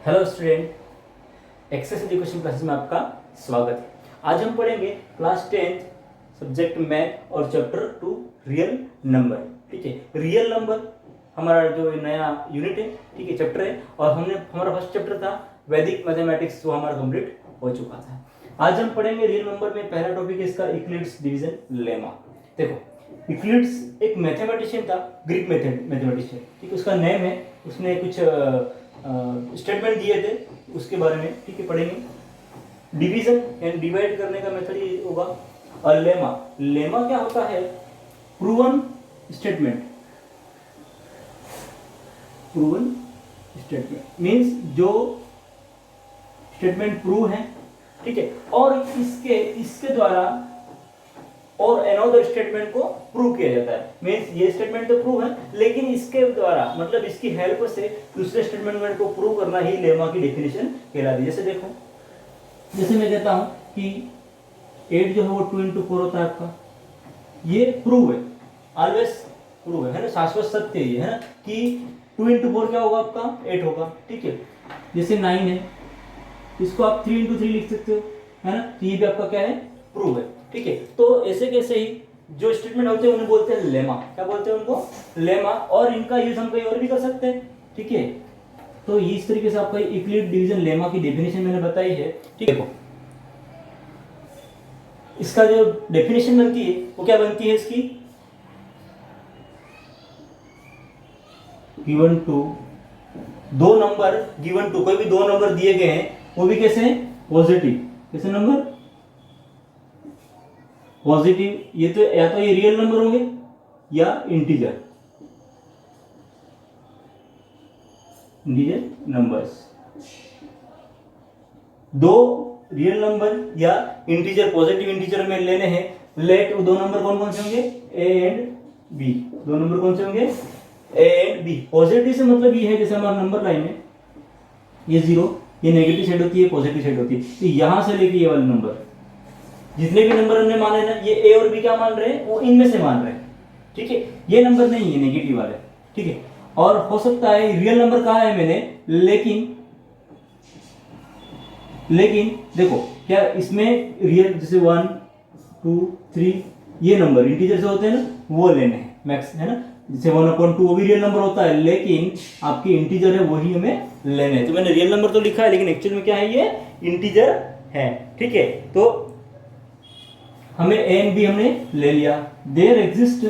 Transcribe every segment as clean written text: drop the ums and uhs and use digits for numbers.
Hello student, access education classes में आपका स्वागत है। आज हम पढ़ेंगे क्लास 10th सब्जेक्ट मैथ और चैप्टर 2 रियल नंबर। ठीक है, रियल नंबर हमारा जो नया यूनिट है, ठीक है, चैप्टर है। और हमारा फर्स्ट चैप्टर था वैदिक मैथमेटिक्स, जो हमारा कंप्लीट हो चुका था। आज हम पढ़ेंगे रियल नंबर में पहला टॉपिक है इसका यूक्लिड्स डिवीजन लेमा। देखो, यूक्लिड्स एक मैथमेटिशियन था, ग्रीक मैथमेटिशियन, ठीक है। उसका नेम है, उसने कुछ स्टेटमेंट दिए थे, उसके बारे में ठीक है पढ़ेंगे। डिवीजन एंड डिवाइड करने का मेथड ये होगा। और लेमा, लेमा क्या होता है? Proven statement. Proven statement means जो स्टेटमेंट प्रूव है, ठीक है, और इसके द्वारा और अनदर स्टेटमेंट को प्रूव किया जाता है। मींस ये स्टेटमेंट तो प्रूव है, लेकिन इसके द्वारा मतलब इसकी हेल्प से दूसरे स्टेटमेंट को प्रूव करना ही लेमा की डेफिनेशन कहलाती है। जैसे देखो, जैसे मैं कहता हूं कि 8 जो है वो 2 into 4 होता है आपका, ये प्रूव है, ऑलवेज प्रूव है ना, शाश्वत सत्य ये है ना कि 2 into 4 क्या होगा आपका? 8 होगा, ठीक है। जैसे 9 है, इसको आप 3 into 3 लिख सकते हो, है ना, तो ये भी आपका क्या है? प्रूव है, ठीक है। तो ऐसे कैसे ही जो स्टेटमेंट होते हैं उन्हें बोलते हैं लेमा। क्या बोलते हैं उनको? लेमा। और इनका यूज हम कहीं और भी कर सकते हैं, ठीक है। तो इस तरीके से आपका यूक्लिड डिवीजन लेमा की डेफिनेशन मैंने बताई है, ठीक है। देखो, इसका जो डेफिनेशन बनती है वो क्या बनती है इसकी? गिवन टू दो नंबर, गिवन टू कोई भी दो नंबर दिए गए हैं, वो भी कैसे हैं? पॉजिटिव। कैसे नंबर? पॉजिटिव। ये तो या तो ये रियल नंबर होंगे या इंटीजर नंबर्स। दो रियल नंबर या इंटीजर, पॉजिटिव इंटीजर में लेने हैं। लेट दो नंबर कौन कौन से होंगे? A and b. दो नंबर कौन से होंगे? A and B. पॉजिटिव से मतलब ये है, जैसे हमारा नंबर लाइन है, ये 0, ये नेगेटिव साइड होती है, पॉजिटिव साइड होती है। तो यहां से लेके ये वाले नंबर, जितने भी नंबर हमने माने ना, ये ए और बी क्या मान रहे हैं? वो इनमें से मान रहे हैं, ठीक है। ये नंबर नहीं है नेगेटिव वाले, ठीक है। और हो सकता है रियल नंबर कहा है मैंने, लेकिन देखो क्या इसमें रियल, जैसे 1 2 3 ये नंबर इंटीजर से होते हैं ना, वो लेने हैं मैक्स, है ना। जैसे 1/2 वो भी रियल नंबर होता है, लेकिन आपकी इंटीजर है वही हमें लेने हैं। तो मैंने रियल नंबर तो लिखा है, लेकिन एक्चुअल में क्या है? ये इंटीजर है, ठीक है। तो हमें ए एंड बी हमने ले लिया। There exist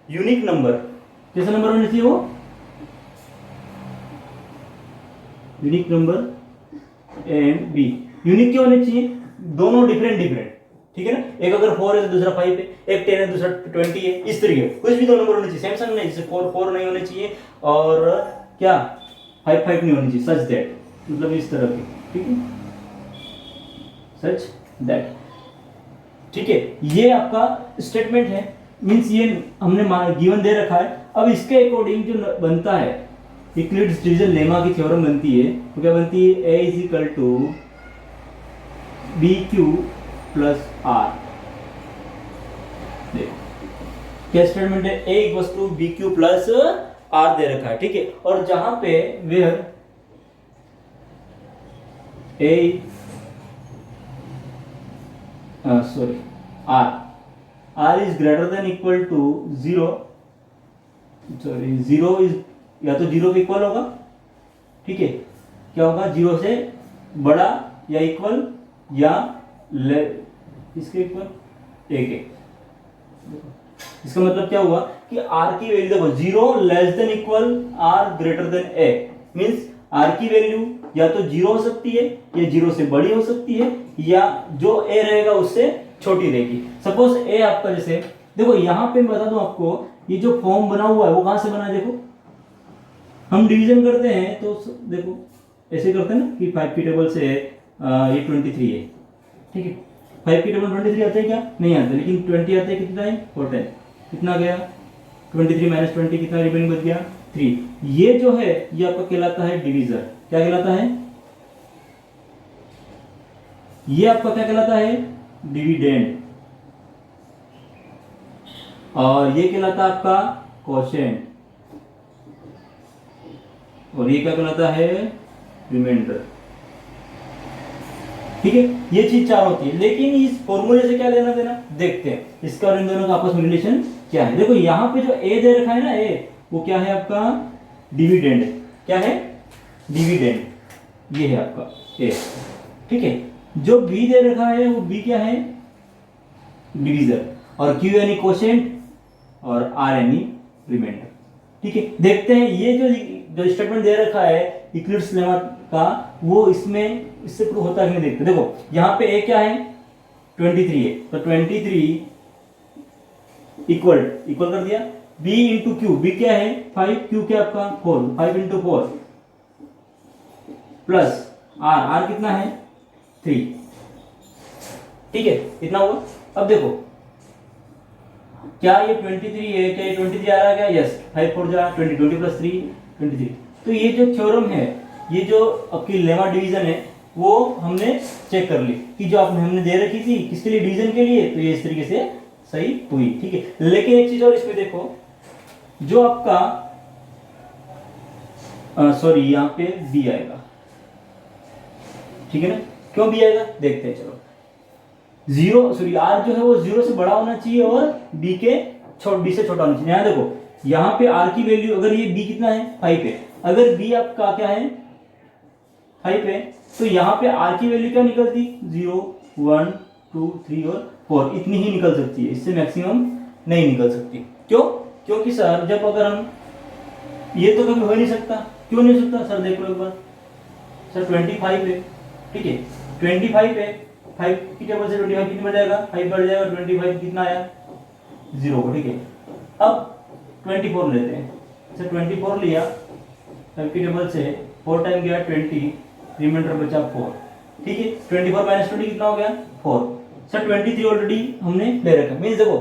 unique number. कैसा नंबर होना चाहिए वो? Unique number a and b. Unique क्यों होने चाहिए? दोनों डिफरेंट, ठीक है ना। एक अगर 4 है तो दूसरा 5 है, एक 10 है दूसरा 20 है, इस तरीके कुछ भी दो नंबर होने चाहिए। सैमसंग नहीं, जैसे 4 नहीं होने चाहिए और क्या 5 नहीं होनी चाहिए। सच दैट, मतलब इस तरह की, ठीक है, सच दैट, ठीक है। ये आपका स्टेटमेंट है, मींस ये हमने गिवन दे रखा है। अब इसके अकॉर्डिंग जो बनता है यूक्लिड्स डिवीजन लेमा की थ्योरम बनती है, तो क्या बनती है? A is equal to B Q plus R. देखो क्या स्टेटमेंट है? A equals to B Q plus R दे रखा है, ठीक है। और जहां पे where A R is greater than equal to 0, sorry 0 is या तो 0 के इक्वल होगा, ठीक है। क्या होगा? 0 से बड़ा या इक्वल या इसके इक्वल एक। इसका मतलब क्या हुआ कि आर की वैल्यू देखो, 0 less than equal r greater than a, means r की वैल्यू या तो 0 हो सकती है या 0 से बड़ी हो सकती है, या जो ए रहेगा उससे छोटी रहेगी। सपोज ए आपका, जैसे देखो यहां पे मैं बता दूं आपको, ये जो फॉर्म बना हुआ है वो कहां से बना है? देखो, हम डिवीजन करते हैं तो देखो ऐसे करते हैं ना कि 5 की टेबल से ये 23 है, ठीक है। 5 की टेबल 23 आता है क्या? नहीं आता, लेकिन 20 आता है। कितना टाइम? 4 कितना गया? 23 माइनस 20 कितना रिमेनिंग बच गया? 3। ये जो है ये आपका कहलाता है डिवीजर। क्या कहलाता है? ये आपका क्या कहलाता है? डिविडेंड। और ये कहलाता है आपका कोशेंट, और ये क्या कहलाता है, रिमाइंडर। ठीक है, ये चीज चार होती है, लेकिन इस फॉर्मूले से क्या लेना देना देखते हैं, इसका और इन दोनों का आपस में रिलेशन क्या है। देखो यहाँ पे जो ए दे रखा है ना, ए वो क्या है आपका, डिविडेंड। क्या है, डिविडेंड, ये है आपका ए। ठीक है, जो बी दे रखा है वो बी क्या है, डिवीजर, और क्यू यानी कोशेंट, और आर यानी रिमाइंडर। ठीक है, देखते हैं ये जो स्टेटमेंट दे रखा है यूक्लिड्स लेमा का, वो इससे प्रूव होता है कि नहीं देखते। देखो यहाँ पे ए क्या है, 23 है, तो 23 इक्वल कर दिया, b इंटू क्यू, बी क्या है 5, क्यू क्या आपका 4, 5 इंटू 4 प्लस आर कितना है 3। ठीक है, इतना हुआ। अब देखो क्या ये 23 है, क्या ये 23 आ रहा है क्या, यस, 5 4 जा 20, 20 प्लस 3 23। तो ये जो थ्योरम है, ये जो आपकी लेमा डिवीजन है, वो हमने चेक कर ली कि जो हमने दे रखी थी किसके लिए, डिवीजन के लिए, तो ये इस तरीके से सही हुई। ठीक है, लेकिन एक चीज और इसमें देखो, जो आपका सॉरी यहाँ पे बी आएगा। ठीक है ना, क्यों बी आएगा देखते हैं, चलो। जीरो सॉरी आर जो है वो 0 से बड़ा होना चाहिए और बी से छोटा होना चाहिए। यहाँ देखो, यहाँ पे आर की वैल्यू, अगर ये बी कितना है 5 है, अगर बी आपका क्या है 5 है, तो यहाँ पे आर की वैल्यू क्या निकलती, 0 1 2 3 और 4, इतनी ही निकल सकती है, इससे मैक्सिमम नहीं निकल सकती। क्यों, क्योंकि सर जब अगर हम, ये तो कभी हो ही नहीं सकता, क्यों नहीं हो सकता सर, देख लो एक बार, सर 25 है, ठीक है 25 है, 5 की टेबल से 25 कितनी बढ़ जाएगा, 5 बढ़ जाएगा, 25 कितना आया 0 को। ठीक है, अब 24 लेते हैं, सर 24 लिया 5 की टेबल से, 4 टाइम गया 20, रिमाइंडर बचा 4। ठीक है, 24 माइनस 20 कितना हो गया 4। सर 23 ऑलरेडी हमने ले रखा, मीन्स देखो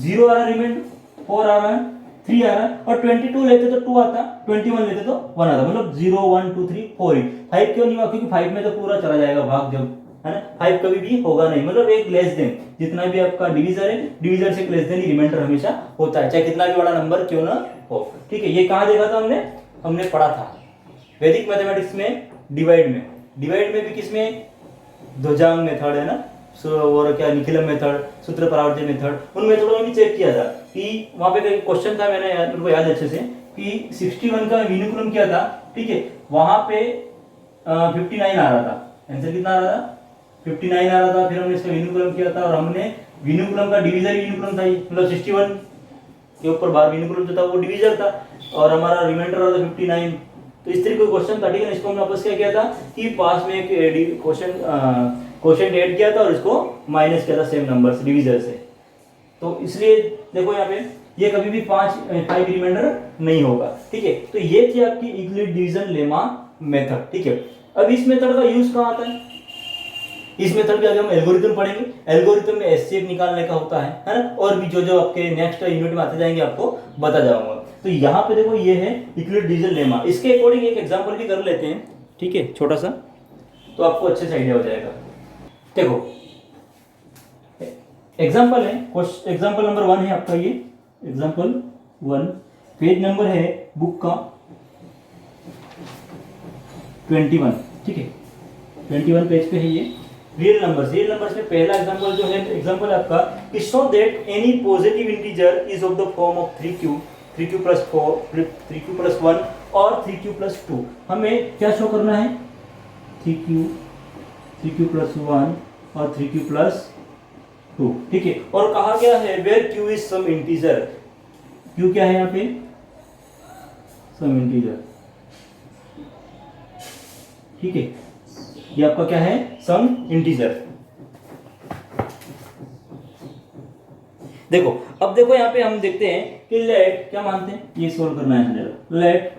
0 आ रहा है रिमाइंडर, 4 आ रहा है, 3 आ रहा है, और 22 लेते तो 2 आता, 21 लेते तो 1 आता, मतलब 0 1 2 3 4 ही। 5 क्यों नहीं हुआ, क्योंकि 5 में तो पूरा चला जाएगा भाग, जब है ना 5 कभी भी होगा नहीं, मतलब एक लेस देन, जितना भी आपका डिवीजर है, डिवीजर से एक लेस देन ही रिमाइंडर हमेशा होता है, चाहे कितना भी बड़ा नंबर क्यों ना हो। ठीक है, ये कहाँ देखा था हमने पढ़ा था वैदिक मैथमेटिक्स में, डिवाइड में भी, किसमें, ध्वजांग मेथड है ना, और क्या निखिलम मेथड, सूत्र परावर्तन मेथड, उन मेथडों में भी चेक किया था कि वहां पे एक क्वेश्चन था, मैंने मेरे को याद अच्छे से, कि 61 का विनुकुलम क्या था। ठीक है, वहां पे 59 आ रहा था, आंसर कितना आ रहा था 59 आ रहा था, फिर हमने इसका विनुकुलम किया था, और हमने विनुकुलम का डिवीजर विनुकुलम था, मतलब 61 के ऊपर बार विनुकुलम जो था वो डिवीजर था, और हमारा रिमाइंडर आ रहा था 59। तो इस तरीके का क्वेश्चन था। ठीक है, इसको हमने वापस क्या किया था कि पास में एक क्वेश्चन ऐड किया था और इसको माइनस किया था सेम नंबर से, डिवीजर से। तो इसलिए देखो यहाँ पे ये कभी भी 5 रिमाइंडर नहीं होगा। ठीक है, तो ये थी आपकी यूक्लिड डिवीजन लेमा मेथड। ठीक है, अब इस मेथड का यूज कहाँ आता है, इस मेथड के आगे हम एल्गोरिथम पढ़ेंगे, एल्गोरिथम में एचसीएफ निकालने का होता है ना, और भी जो आपके नेक्स्ट यूनिट में आते जाएंगे आपको बता जाऊंगा। तो यहाँ पे देखो ये है यूक्लिड डिवीजन लेमा, इसके अकॉर्डिंग एक एग्जांपल भी कर लेते हैं। ठीक है, छोटा सा, तो आपको अच्छे से आइडिया हो जाएगा। देखो एग्जांपल है, एग्जांपल नंबर 1 है आपका, ये एग्जांपल 1, पेज नंबर है बुक का 21। ठीक है, 21 पेज पे है ये, रियल नंबर्स में पहला एग्जांपल जो है, एग्जांपल आपका कि show that any positive integer is of the form of 3q 4 3q 1 और 3q 2। हमें क्या शो करना है, 3q 1 और 3q 2। ठीक है, और कहा गया है where q is some integer, q क्या है यहाँ पे, सम इंटीजर। ठीक है, ये आपका क्या है, सम इंटीजर। देखो अब देखो यहाँ पे हम देखते हैं कि लेट, क्या मानते हैं, ये सोल्व करना है, let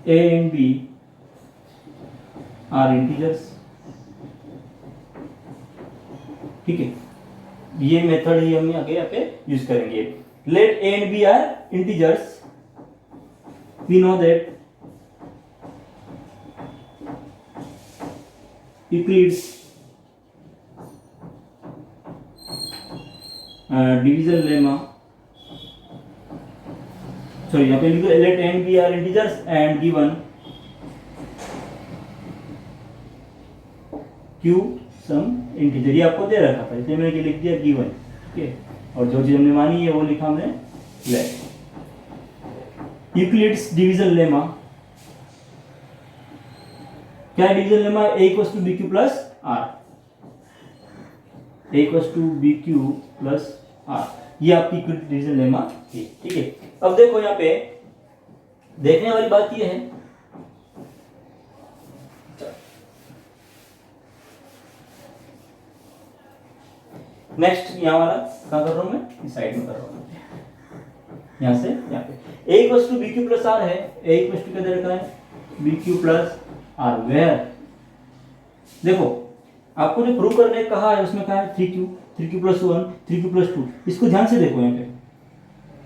a and b are integers. ठीक है, ये मेथड ही हम आगे यहाँ पे यूज करेंगे। Let a and b are integers, we know that Euclid's division lemma, sorry यहाँ पे लिखो let n b are integers and given q some integer, ये आपको दे रखा था इसलिए मैंने लिख दिया गिवन, ठीक है। और जो चीज हमने मानी है वो लिखा हमने लेट। यूक्लिड्स डिवीजन लेमा, क्या है division lemma? A equals to B Q plus r, a equals to B Q plus r, ये आपकी यूक्लिड डिवीजन लेमा थी, ठीक है। अब देखो यहाँ पे देखने वाली बात ये है, नेक्स्ट यहाँ वाला कहाँ कर रहा हूँ मैं, इस साइड में कर रहा हूँ, यहाँ से यहाँ पे A equals to B Q plus R है, ए इक्वल्स टू क्या दे रखा है? B Q plus R, where देखो आपको जो प्रूव करने कहा है उसमें कहा है 3q, 3q plus 1, 3q plus 2, इसको ध्यान से देखो यहाँ पे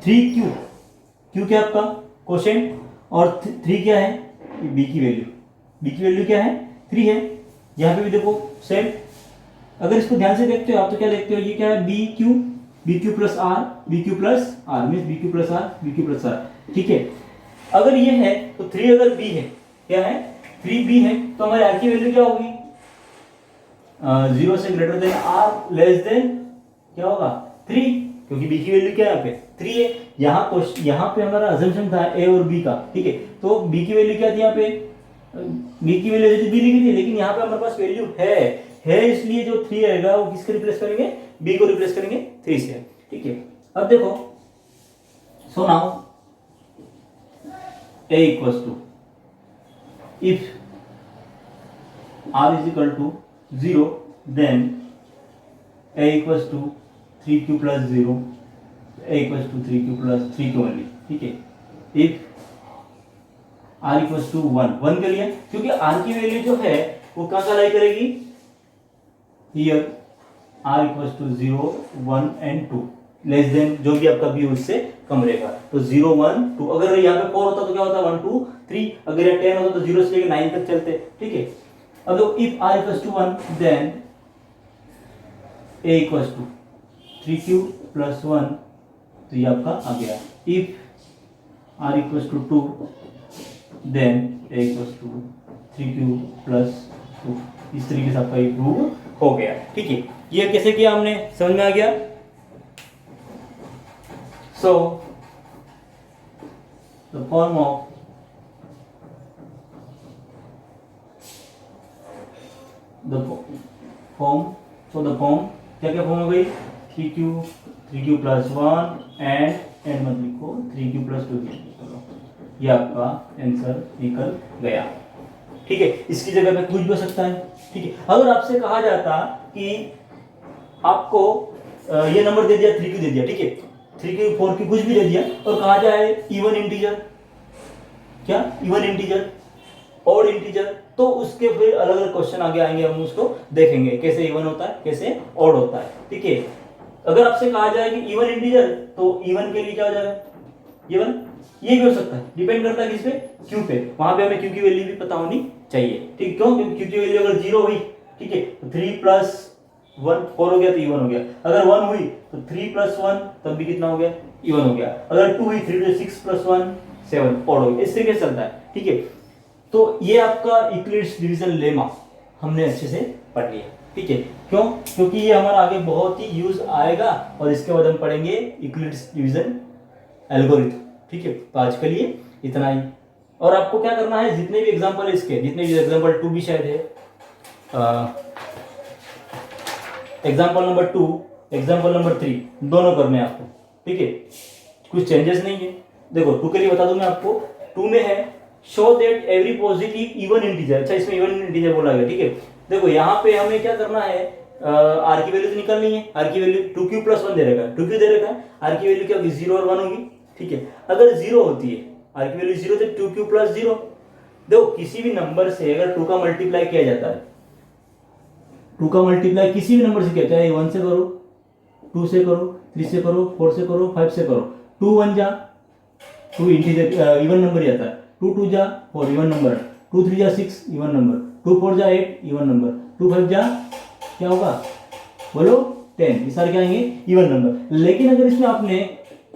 3q, q क्या आपका कोशेंट और 3 क्या है? b की वैल्यू, b की वैल्यू क्या है? 3 है। यहाँ पे भी देखो सेम, अगर इसको ध्यान से देखते हो आप तो क्या देखते हो, ये क्या है? B Q plus r, b Q plus r means b Q plus r, b Q plus r, ठीक है। अगर ये है तो 3 अगर b है, क्या है? 3b है, तो हमारे r की वैल्यू क्या होगी? 0 से greater than r less than क्या होगा? 3, क्योंकि b की वैल्यू क्या है? यहाँ पे 3 है। यहाँ पे हमारा अजम्पशन था a और b का, ठीक है। तो b की वैल्यू क्या थी यहाँ पे? b की वैल्यू b लिखी थी, लेकिन यहाँ पे हमारे पास वैल्यू है इसलिए जो 3 आएगा वो किसके रिप्लेस करेंगे? b को रिप्लेस करेंगे 3 से, ठीक है। अब देखो, so now a equals to, if r is equal to 0 then a equals to 3q plus 0, a equals to 3q plus 3q only, ठीक है। इफ r इक्वल्स टू 1 के लिए, क्योंकि r की वैल्यू जो है वो कहाँ का लाई करेगी? Here r equals to 0, 1 and 2 less than जो भी आपका b उससे कम रहेगा, तो 0, 1, 2। अगर यहाँ पे 4 होता तो क्या होता? 1, 2, 3। अगर यहाँ 10 होता तो 0 से लेकर 9 तक चलते, ठीक है। अब देखो if r equals to 1 then a equals to 3q plus 1, तो ये आपका आ गया। If r equals to 2 then a equals to 3q plus 2, इस तरीके से आपका ये प्रूव हो गया, ठीक है। ये कैसे किया हमने, समझ में आ गया? So the form of the form क्या क्या फॉर्म हो गई? 3q प्लस 1 एंड मत लिखो 3q प्लस 2, ये आपका आंसर निकल गया, ठीक है। इसकी जगह पे कुछ भी हो सकता है, ठीक है। अगर आपसे कहा जाता कि आपको ये नंबर दे दिया 3q दे दिया, ठीक है, 3q 4q कुछ भी दे दिया और कहा जाए इवन इंटीजर, क्या इवन इंटीजर, ऑड इंटीजर, तो उसके फिर अलग अलग क्वेश्चन आगे आएंगे, हम उसको देखेंगे कैसे इवन होता है कैसे ऑड होता है, ठीक है। अगर आपसे कहा जाए कि इवन इंटीजर, तो इवन के लिए क्या हो जाएगा? इवन ये भी हो सकता है, डिपेंड करता है किस पे? क्यू पे। वहां पे हमें क्यू की वैल्यू भी पता होनी चाहिए, ठीक। क्यों? क्योंकि क्यू की वैल्यू अगर 0 हुई, ठीक है, तो 3 प्लस 1 4 हो गया तो इवन हो गया। अगर 1 हुई तो 3 प्लस 1 तब भी कितना हो गया? इवन हो गया। अगर 2 हुई 3 to 6 प्लस 1 7 ऑड हो गया। इस तरीके से चलता है, ठीक है। तो ये आपका यूक्लिड्स डिवीजन लेमा हमने अच्छे से पढ़ लिया, ठीक है। क्यों? क्योंकि ये हमारा आगे बहुत ही यूज आएगा और इसके बाद हम पढ़ेंगे यूक्लिड्स डिवीजन एल्गोरिथम, ठीक है। तो आज के लिए इतना ही। और आपको क्या करना है, जितने भी एग्जांपल है इसके, जितने भी एग्जांपल 2 भी शायद है, एग्जांपल नंबर 2, एग्जांपल नंबर 3 दोनों करने हैं आपको, ठीक है। कुछ चेंजेस नहीं है। देखो 2 के लिए बता दूं मैं आपको, 2 में है show that every positive even integer. अच्छा, इसमें इवन इंटीजर बोला गया, ठीक है। देखो यहाँ पे हमें क्या करना है, आर की वैल्यू तो निकालनी है। आर की वैल्यू 2q प्लस 1 दे रखा है, 2q दे रखा है, आर की वैल्यू क्या होगी? 0 और 1 होगी, ठीक है। अगर 0 होती है, आर की वैल्यू 0 तो 2q प्लस 0। देखो किसी भी नंबर से अगर 2 का मल्टीप्लाई किया जाता है, 2 का मल्टीप्लाई किसी भी नंबर से किया, चाहे 1 से करो, 2 से करो, 3 से करो, 4 से करो, 5 से करो, 2 1 जा 2 इंटीजर इवन नंबर ही आता है, 2 2 जा 4 इवन नंबर, 2 3 जा 6 इवन नंबर, 2 4 जा 8 इवन नंबर, 2 5 जा क्या होगा बोलो? 10, ये सारे क्या आएंगे इवन नंबर। लेकिन अगर इसमें आपने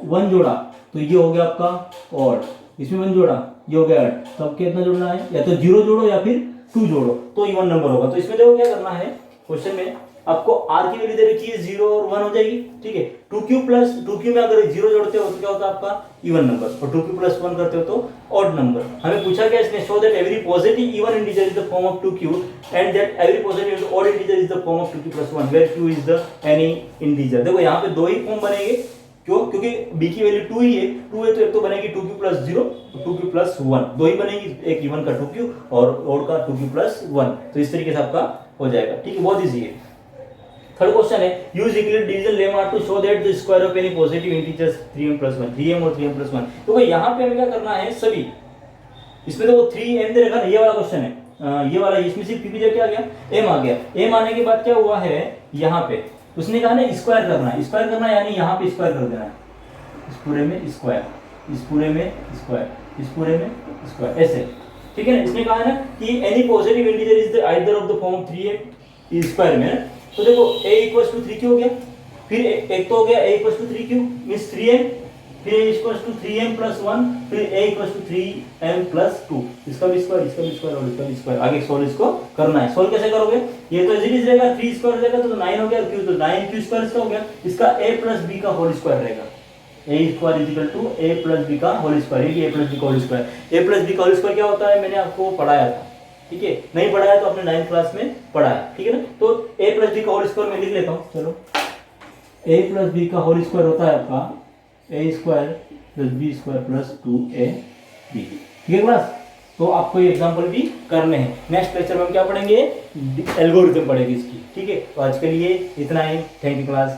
1 जोड़ा तो ये हो गया आपका ऑड, इसमें 1 जोड़ा ये हो गया ऐड, तो अब कितना जोड़ना है, या तो 0 जोड़ो या फिर 2 जोड़ो तो इवन नंबर होगा। तो इसमें देखो क्या करना है, क्वेश्चन में आपको r की वैल्यू दे रखी है 0 और 1 हो जाएगी, ठीक है। 2q प्लस 2q में अगर 0 जोड़ते हो तो क्या होता है आपका इवन नंबर, और 2q प्लस 1 करते हो तो ऑड नंबर। हमें पूछा क्या इसने, show that every positive even integer is the form of 2q and that every positive odd integer is the form of 2q plus 1 where q is the any integer. देखो यहाँ पे दो ही form बनेंगे, क्यों, क्योंकि b की value 2 ही है, 2 है तो एक तो बनेगी 2q प्लस 0, 2q प्लस 1, दो ही बनेगी, एक इवन का 2q और ऑड का 2q प्लस 1। तो इस तरीके से आपका हो जाएगा, ठीक है, बहुत इजी है। थर्ड क्वेश्चन है, use equivalent division lemma to show that the square of any positive integers 3m plus 1, 3m और 3m प्लस 1। तो भाई यहाँ पे हमें क्या करना है, सभी इसमें तो 3m दे रखा ना, ये वाला क्वेश्चन है, ये वाला, इसमें सिर्फ p क्या आ गया, m आ गया। m आने के बाद क्या हुआ है, यहाँ पे उसने कहा ना स्क्वायर करना है, स्क्वायर करना है यानी यहाँ पे स्क्वायर कर देना है, इस पूरे में स्क्वायर, इस पूरे में स्क्वायर, इस पूरे में स्क्वायर, ऐसे, ठीक है ना। इसने कहा है ना कि any positive integer is the either of the form 3m square में, तो देखो a इक्वल्स टू 3q हो गया, फिर एक तो हो गया a equals to 3q means 3m, फिर a equals to 3m plus 1, फिर a equals to 3m plus 2, इसका भी स्क्वायर, इसका भी स्क्वायर और इसका भी स्क्वायर। आगे सोल्व इसको करना है। सोल्व कैसे करोगे, ये तो इजी रहेगा, 3 स्क्वायर हो जाएगा तो 9 हो गया, q तो 9q स्क्वायर इसका हो गया, इसका a प्लस b का होल स्क्वायर रहेगा, a square is equal to a plus b का होल स्क्वायर, ये a प्लस b का whole square. a plus b का होल स्क्वायर क्या होता है, मैंने आपको पढ़ाया था, ठीक है, नहीं पढ़ाया तो आपने 9th क्लास में पढ़ा है, ठीक है ना। तो a प्लस b का होल स्क्वायर मैं लिख लेता हूँ, चलो, a प्लस b का होल स्क्वायर होता है आपका a square plus b square plus 2ab, ठीक है क्लास। तो आपको ये एग्जांपल भी करने हैं। नेक्स्ट लेक्चर में हम क्या पढ़ेंगे, एल्गोरिथम पढ़ेंगे इसकी, ठीक है। तो आज के लिए इतना ही, थैंक यू क्लास।